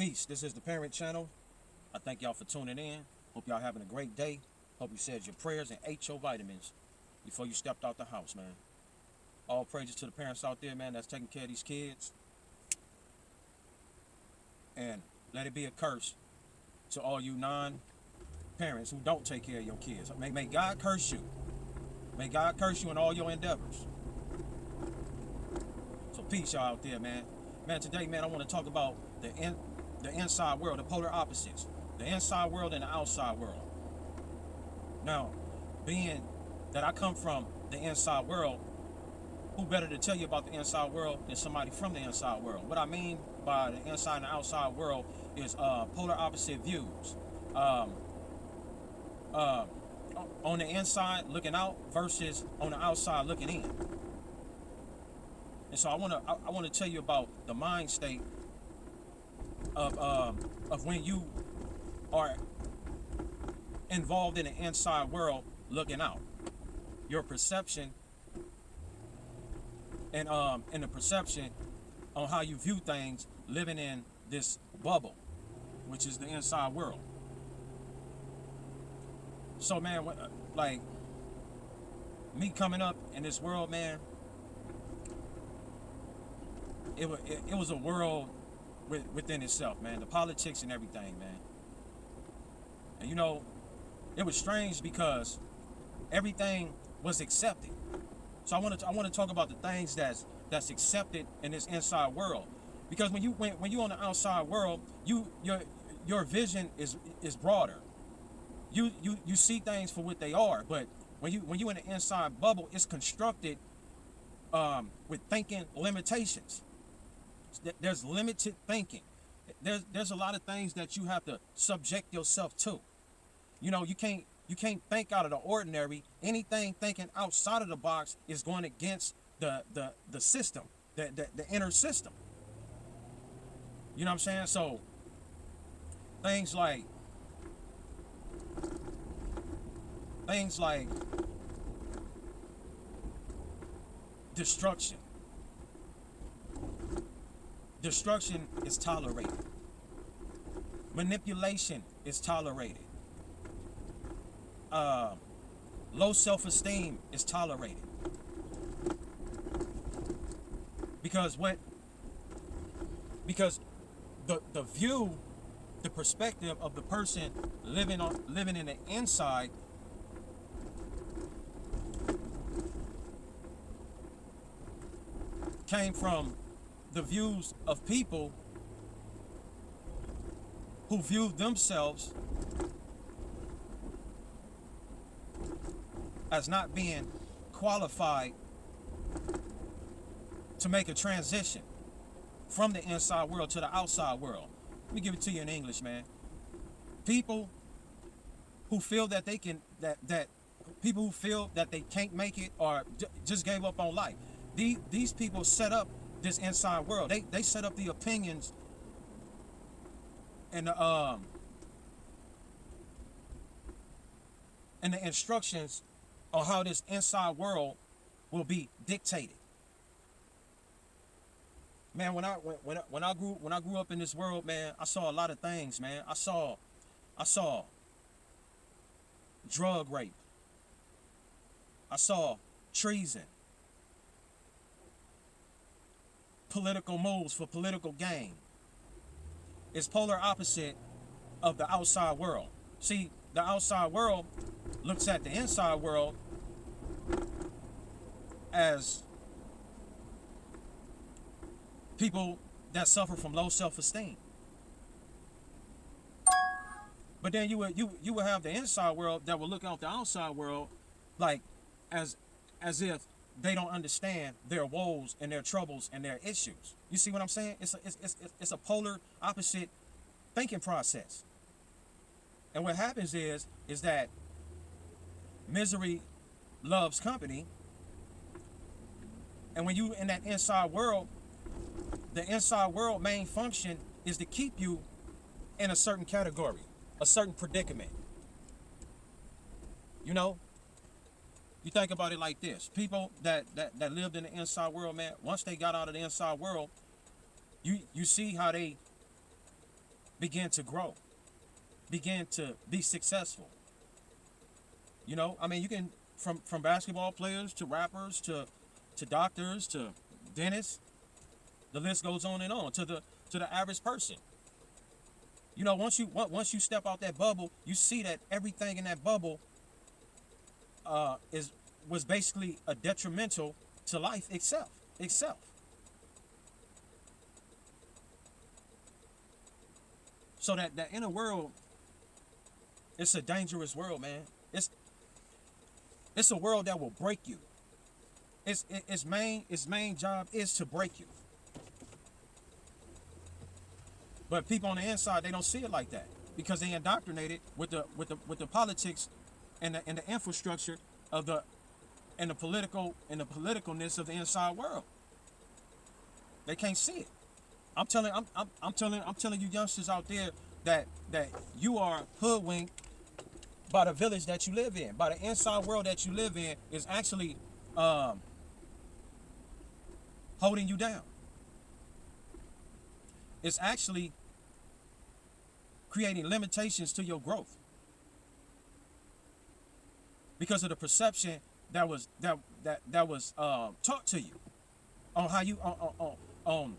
Peace. This is the Parent Channel. I thank y'all for tuning in. Hope y'all having a great day. Hope you said your prayers and ate your vitamins before you stepped out the house, man. All praises to the parents out there, man, that's taking care of these kids. And let it be a curse to all you non-parents who don't take care of your kids. May God curse you. May God curse you in all your endeavors. So peace, y'all out there, man. Man, today, man, I want to talk about the inside world, the polar opposites. The inside world and the outside world. Now, being that I come from the inside world, who better to tell you about the inside world than somebody from the inside world? What I mean by the inside and the outside world is polar opposite views. On the inside looking out versus on the outside looking in. And so I want to tell you about the mind state of when you are involved in the inside world looking out. Your perception and the perception on how you view things living in this bubble, which is the inside world. So man, like me coming up in this world, man, it was a world within itself, man. The politics and everything, man. And you know, it was strange because everything was accepted. So I want to talk about the things that's accepted in this inside world, because when you on the outside world, your vision is broader. You see things for what they are, but when you in the inside bubble, it's constructed with thinking limitations. There's limited thinking. There's a lot of things that you have to subject yourself to. You know, you can't think out of the ordinary. Anything thinking outside of the box is going against the system, the inner system. You know what I'm saying? So things like destruction. Destruction is tolerated. Manipulation is tolerated. Low self-esteem is tolerated. Because the view, the perspective of the person living in the inside came from the views of people who viewed themselves as not being qualified to make a transition from the inside world to the outside world. Let me give it to you in English, man. People who feel that they can, that people who feel that they can't make it or just gave up on life. These people set up this inside world. They set up the opinions and the instructions on how this inside world will be dictated. Man, when I grew up in this world, man, I saw a lot of things, man. I saw drug rape. I saw treason. Political moves for political gain. It's polar opposite of the outside world. See, the outside world looks at the inside world as people that suffer from low self-esteem. But then you would have the inside world that will look out the outside world like as if they don't understand their woes and their troubles and their issues. You see what I'm saying? It's a polar opposite thinking process. And what happens is that misery loves company. And when you in that inside world, the inside world main function is to keep you in a certain category, a certain predicament. You know? You think about it like this. People that lived in the inside world, man, once they got out of the inside world, you see how they begin to grow, begin to be successful. You know, I mean, you can from basketball players to rappers to doctors to dentists. The list goes on and on to the average person. You know, once you step out that bubble, you see that everything in that bubble is was basically a detrimental to life itself. So that inner world, it's a dangerous world, man. It's a world that will break you. Its main job is to break you. But people on the inside, they don't see it like that because they indoctrinated with the politics and the infrastructure of the and the politicalness of the inside world. They can't see it. I'm telling you youngsters out there that you are hoodwinked by the village that you live in, by the inside world that you live in is actually holding you down. It's actually creating limitations to your growth because of the perception that was taught to you on how you on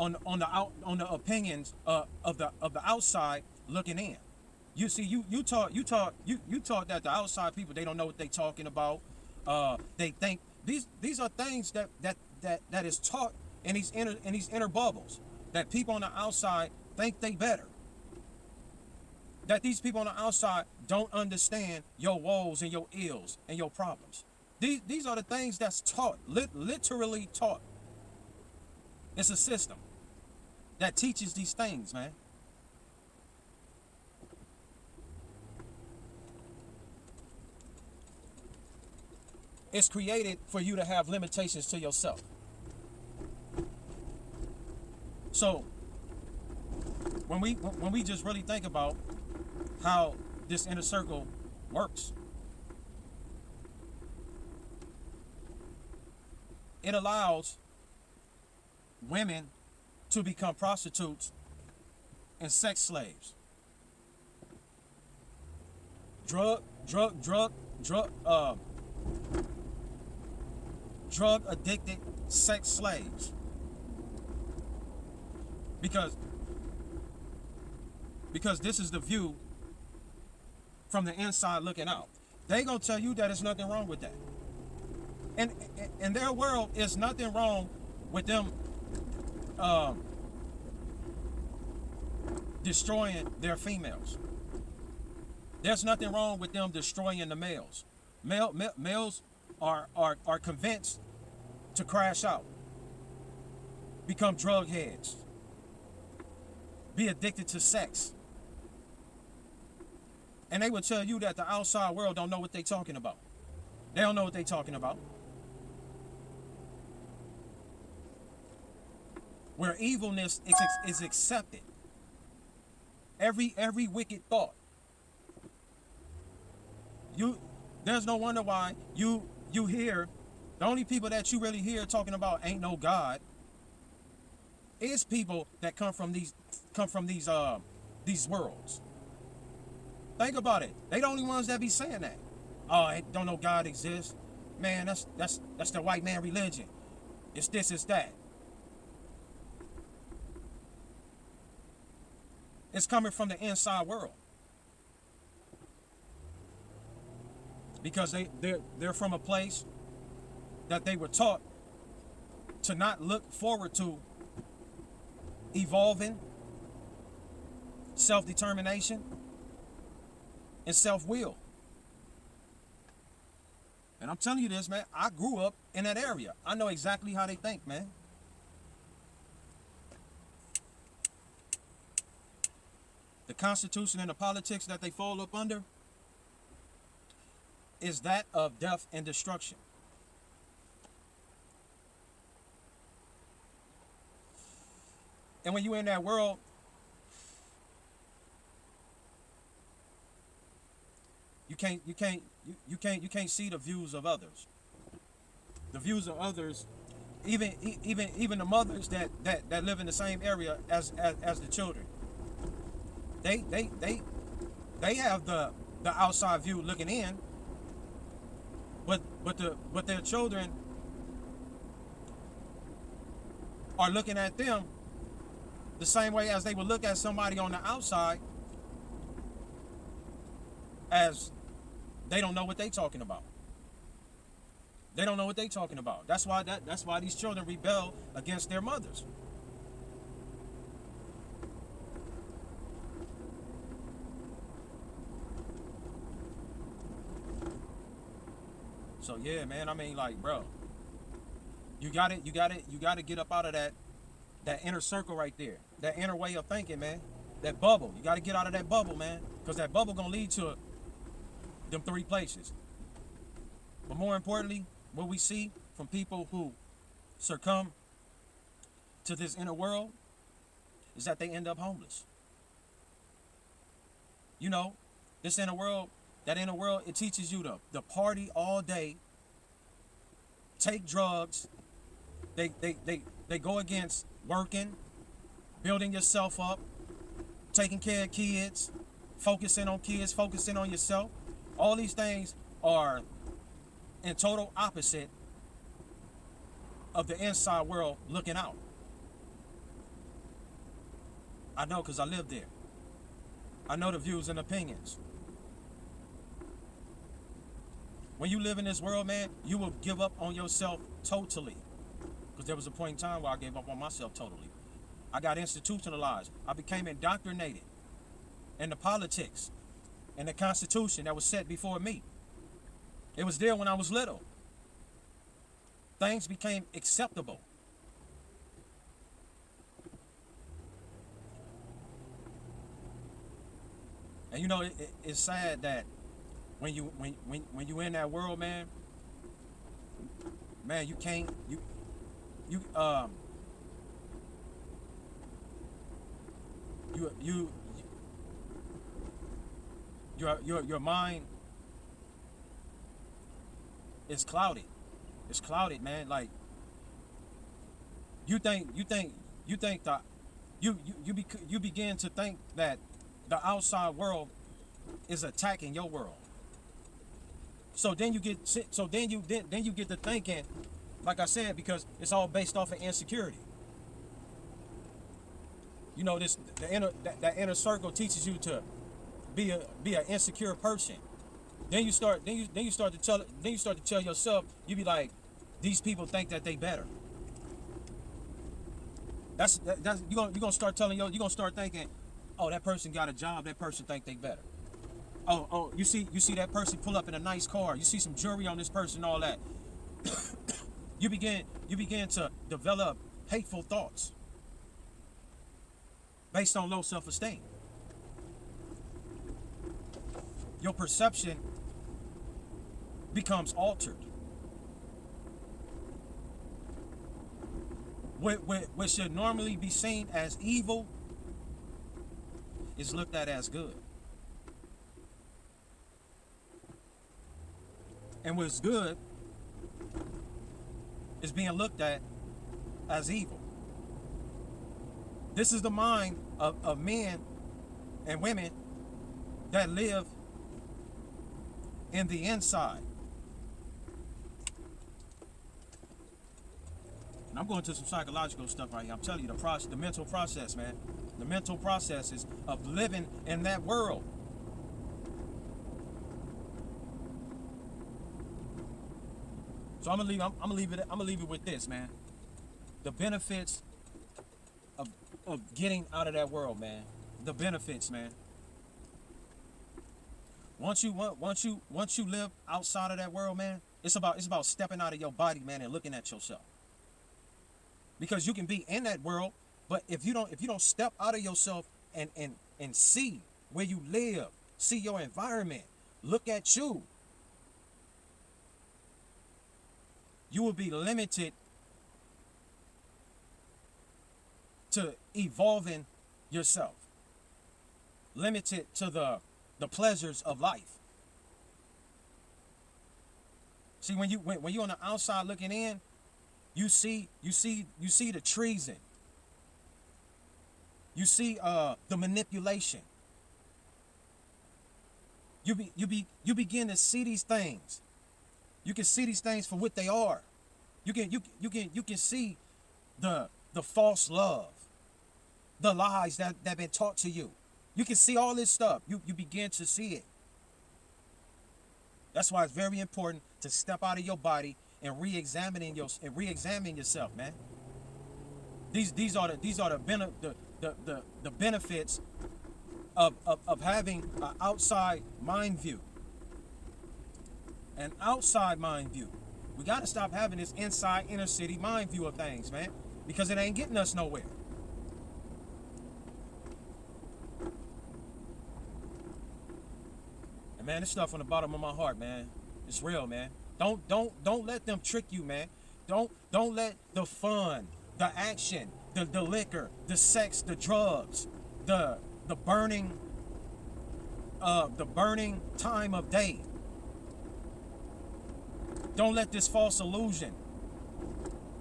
the opinions of the outside looking in. You see, you taught that the outside people, they don't know what they talking about. They think these are things that is taught in these inner bubbles, that people on the outside think they better. That these people on the outside don't understand your woes and your ills and your problems. These are the things that's taught, literally taught. It's a system that teaches these things, man. It's created for you to have limitations to yourself. So when we just really think about how this inner circle works, it allows women to become prostitutes and sex slaves, drug addicted sex slaves, because this is the view from the inside looking out. They gonna tell you that there's nothing wrong with that. And in their world, there's nothing wrong with them destroying their females. There's nothing wrong with them destroying the males. Males are convinced to crash out, become drug heads, be addicted to sex. And they would tell you that the outside world don't know what they're talking about. They don't know what they're talking about. Where evilness is accepted. Every wicked thought. There's no wonder why you hear, the only people that you really hear talking about ain't no God is people that come from these worlds. Think about it. They the only ones that be saying that. Oh, don't know God exists. Man, that's the white man religion. It's this, it's that. It's coming from the inside world. Because they're from a place that they were taught to not look forward to evolving, self-determination, and self-will. And I'm telling you this, man, I grew up in that area. I know exactly how they think, man. The Constitution and the politics that they fall up under is that of death and destruction. And when you're in that world, you can't see the views of others. The views of others, even the mothers that live in the same area as the children. They have the outside view looking in, but their children are looking at them the same way as they would look at somebody on the outside, as they don't know what they talking about. They don't know what they talking about. That's why these children rebel against their mothers. So yeah, man. I mean, like, bro, you got to get up out of that inner circle right there, that inner way of thinking, man. That bubble. You got to get out of that bubble, man, because that bubble gonna lead to them three places. But more importantly, what we see from people who succumb to this inner world is that they end up homeless. You know, this inner world, that inner world, it teaches you to party all day, take drugs. They go against working, building yourself up, taking care of kids, focusing on yourself. All these things are in total opposite of the inside world looking out. I know, because I live there. I know the views and opinions. When you live in this world, man, you will give up on yourself totally. Because there was a point in time where I gave up on myself totally. I got institutionalized. I became indoctrinated in the politics and the Constitution that was set before me. It was there when I was little. Things became acceptable. And you know, it's sad that when you in that world, man, you can't you you your mind is clouded. It's clouded, man. Like you think that you begin to think that the outside world is attacking your world. So then you get to thinking, like I said, because it's all based off of insecurity. You know, that inner circle teaches you to be an insecure person. Then you start to tell yourself, you be like, these people think that they better. That's you're gonna start thinking, oh, that person got a job, that person think they better. Oh, you see that person pull up in a nice car, you see some jewelry on this person, all that. you begin to develop hateful thoughts based on low self-esteem. Your perception becomes altered. What should normally be seen as evil is looked at as good. And what's good is being looked at as evil. This is the mind of men and women that live in the inside. And I'm going to some psychological stuff right here. I'm telling you, the mental process, man. The mental processes of living in that world. So I'm gonna leave it with this, man. The benefits of getting out of that world, man. The benefits, man. Once you live outside of that world, man, it's about stepping out of your body, man, and looking at yourself. Because you can be in that world, but if you don't step out of yourself and see where you live, see your environment, look at you, you will be limited to evolving yourself, limited to the pleasures of life. See, when you're on the outside looking in, you see the treason. You see the manipulation. You begin to see these things. You can see these things for what they are. You can see the false love, the lies that been taught to you. You can see all this stuff. You begin to see it. That's why it's very important to step out of your body and re-examine yourself, man. These are the benefits of having an outside mind view. An outside mind view. We got to stop having this inside inner city mind view of things, man, because it ain't getting us nowhere. And man, this stuff from the bottom of my heart, man. It's real, man. Don't let them trick you, man. Don't let the fun, the action, the liquor, the sex, the drugs, the burning time of day. Don't let this false illusion,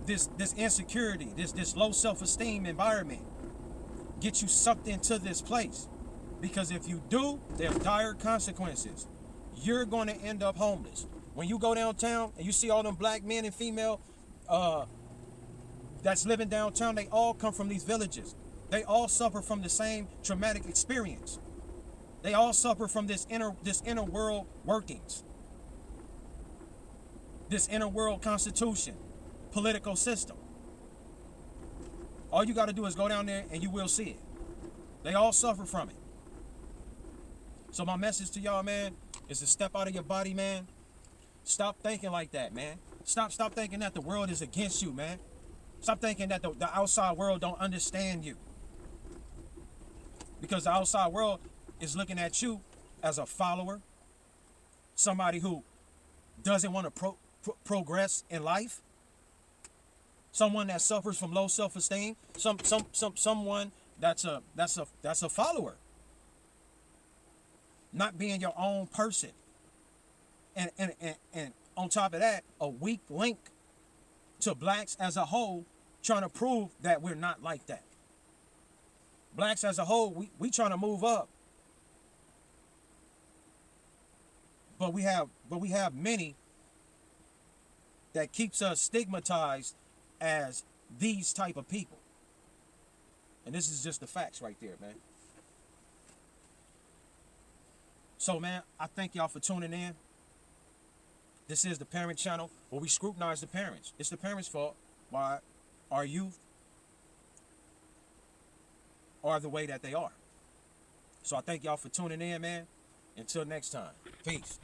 this insecurity, this low self-esteem environment get you sucked into this place. Because if you do, there's dire consequences. You're going to end up homeless. When you go downtown and you see all them black men and female that's living downtown, they all come from these villages. They all suffer from the same traumatic experience. They all suffer from this inner world workings. This inner world constitution, political system. All you got to do is go down there and you will see it. They all suffer from it. So my message to y'all, man, is to step out of your body, man. Stop thinking like that, man. Stop thinking that the world is against you, man. Stop thinking that the outside world don't understand you. Because the outside world is looking at you as a follower, somebody who doesn't want to progress in life, someone that suffers from low self-esteem, someone that's a follower, not being your own person, and on top of that, a weak link to blacks as a whole, trying to prove that we're not like that. Blacks as a whole, we trying to move up, but we have many that keeps us stigmatized as these type of people. And this is just the facts right there, man. So, man, I thank y'all for tuning in. This is the Parent Channel, where we scrutinize the parents. It's the parents' fault why our youth are the way that they are. So I thank y'all for tuning in, man. Until next time, peace.